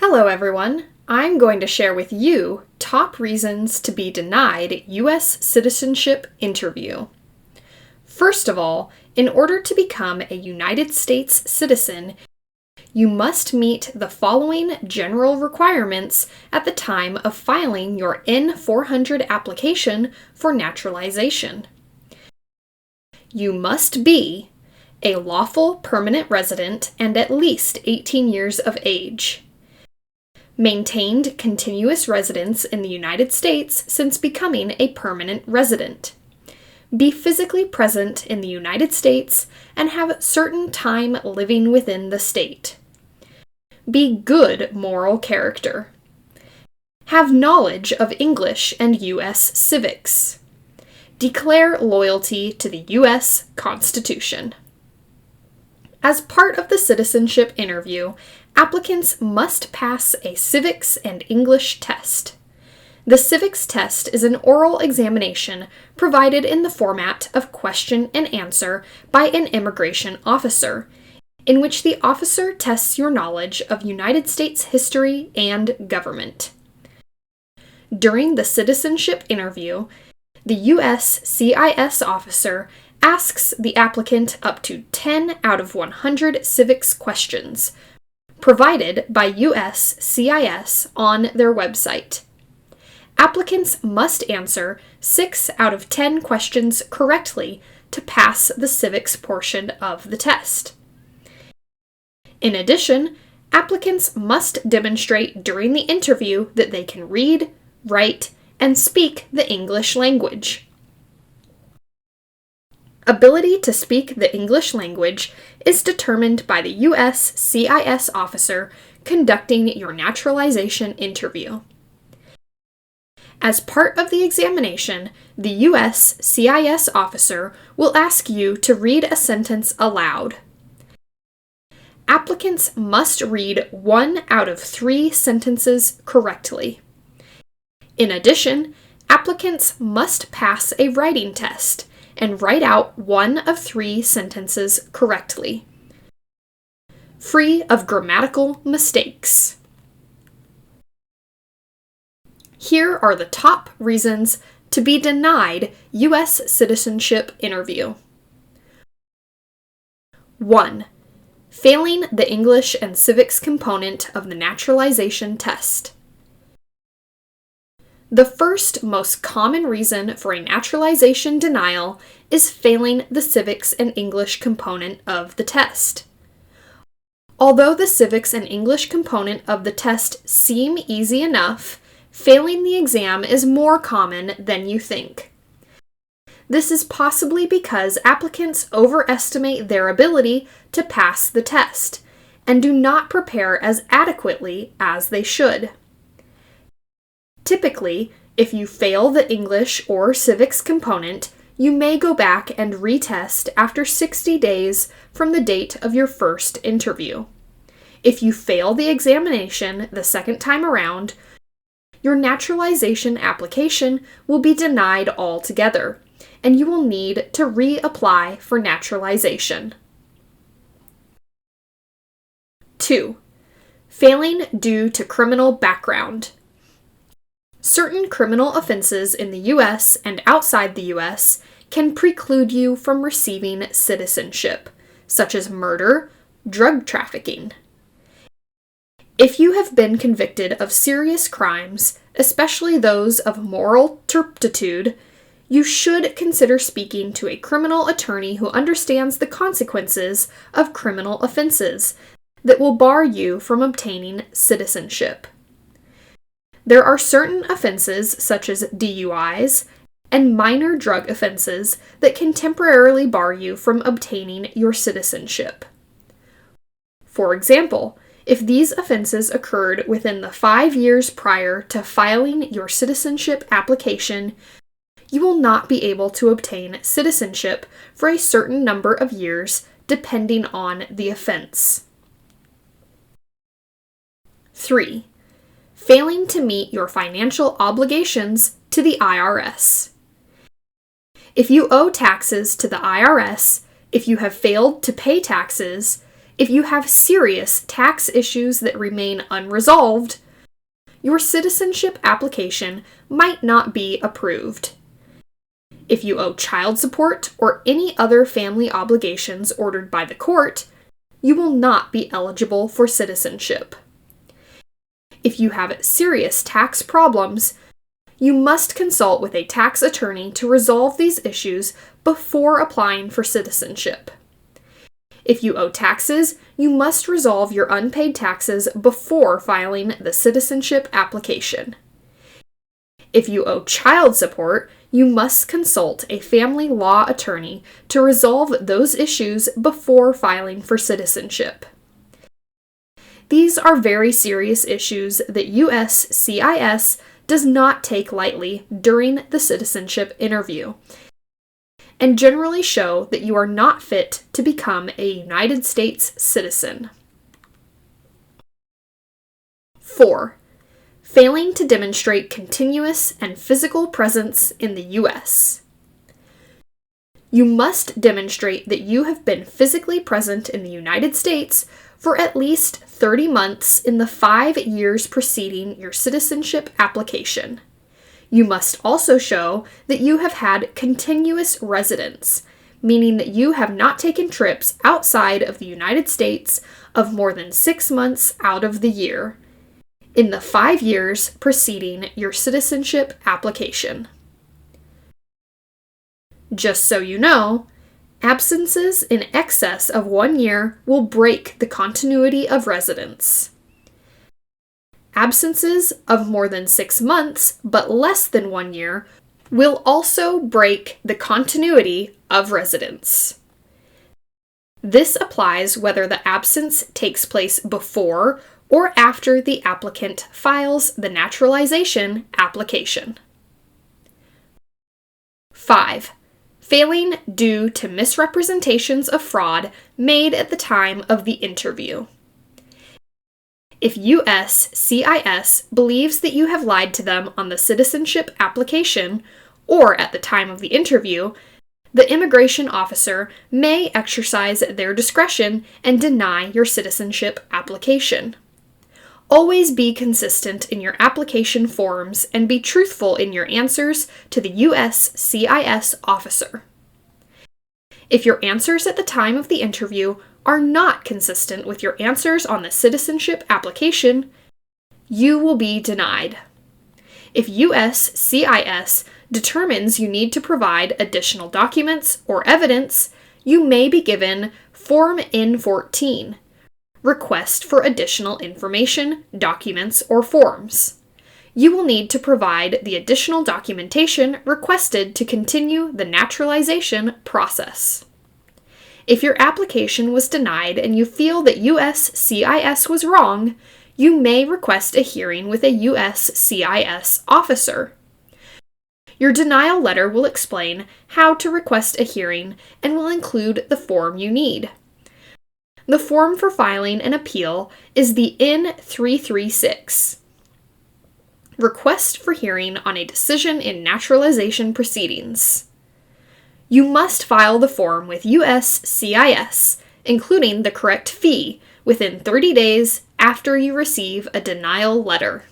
Hello everyone, I'm going to share with you top reasons to be denied US Citizenship Interview. First of all, in order to become a United States citizen, you must meet the following general requirements at the time of filing your N400 application for naturalization. You must be a lawful permanent resident and at least 18 years of age. Maintained continuous residence in the United States since becoming a permanent resident. Be physically present in the United States and have certain time living within the state. Be good moral character. Have knowledge of English and U.S. civics. Declare loyalty to the U.S. Constitution. As part of the citizenship interview, applicants must pass a Civics and English test. The Civics test is an oral examination provided in the format of question and answer by an immigration officer, in which the officer tests your knowledge of United States history and government. During the citizenship interview, the USCIS officer asks the applicant up to 10 out of 100 civics questions, provided by USCIS on their website. Applicants must answer 6 out of 10 questions correctly to pass the civics portion of the test. In addition, applicants must demonstrate during the interview that they can read, write, and speak the English language. Ability to speak the English language is determined by the USCIS officer conducting your naturalization interview. As part of the examination, the USCIS officer will ask you to read a sentence aloud. Applicants must read 1 out of 3 sentences correctly. In addition, applicants must pass a writing test and write out 1 of 3 sentences correctly, free of grammatical mistakes. Here are the top reasons to be denied U.S. citizenship interview. 1. Failing the English and civics component of the naturalization test. The first most common reason for a naturalization denial is failing the civics and English component of the test. Although the civics and English component of the test seem easy enough, failing the exam is more common than you think. This is possibly because applicants overestimate their ability to pass the test and do not prepare as adequately as they should. Typically, if you fail the English or civics component, you may go back and retest after 60 days from the date of your first interview. If you fail the examination the second time around, your naturalization application will be denied altogether, and you will need to reapply for naturalization. 2. Failing due to criminal background. Certain criminal offenses in the U.S. and outside the U.S. can preclude you from receiving citizenship, such as murder, drug trafficking. If you have been convicted of serious crimes, especially those of moral turpitude, you should consider speaking to a criminal attorney who understands the consequences of criminal offenses that will bar you from obtaining citizenship. There are certain offenses, such as DUIs, and minor drug offenses that can temporarily bar you from obtaining your citizenship. For example, if these offenses occurred within the 5 years prior to filing your citizenship application, you will not be able to obtain citizenship for a certain number of years, depending on the offense. 3. Failing to meet your financial obligations to the IRS. If you owe taxes to the IRS, if you have failed to pay taxes, If you have serious tax issues that remain unresolved, your citizenship application might not be approved. If you owe child support or any other family obligations ordered by the court, you will not be eligible for citizenship. If you have serious tax problems, you must consult with a tax attorney to resolve these issues before applying for citizenship. If you owe taxes, you must resolve your unpaid taxes before filing the citizenship application. If you owe child support, you must consult a family law attorney to resolve those issues before filing for citizenship. These are very serious issues that USCIS does not take lightly during the citizenship interview, and generally show that you are not fit to become a United States citizen. 4. Failing to demonstrate continuous and physical presence in the U.S. You must demonstrate that you have been physically present in the United States for at least 30 months in the 5 years preceding your citizenship application. You must also show that you have had continuous residence, meaning that you have not taken trips outside of the United States of more than 6 months out of the year in the 5 years preceding your citizenship application. Just so you know, absences in excess of 1 year will break the continuity of residence. Absences of more than 6 months, but less than 1 year, will also break the continuity of residence. This applies whether the absence takes place before or after the applicant files the naturalization application. 5. Failing due to misrepresentations of fraud made at the time of the interview. If USCIS believes that you have lied to them on the citizenship application or at the time of the interview, the immigration officer may exercise their discretion and deny your citizenship application. Always be consistent in your application forms and be truthful in your answers to the USCIS officer. If your answers at the time of the interview are not consistent with your answers on the citizenship application, you will be denied. If USCIS determines you need to provide additional documents or evidence, you may be given Form N400, Request for Additional Information, Documents, or Forms. You will need to provide the additional documentation requested to continue the naturalization process. If your application was denied and you feel that USCIS was wrong, you may request a hearing with a USCIS officer. Your denial letter will explain how to request a hearing and will include the form you need. The form for filing an appeal is the N400, Request for Hearing on a Decision in Naturalization Proceedings. You must file the form with USCIS, including the correct fee, within 30 days after you receive a denial letter.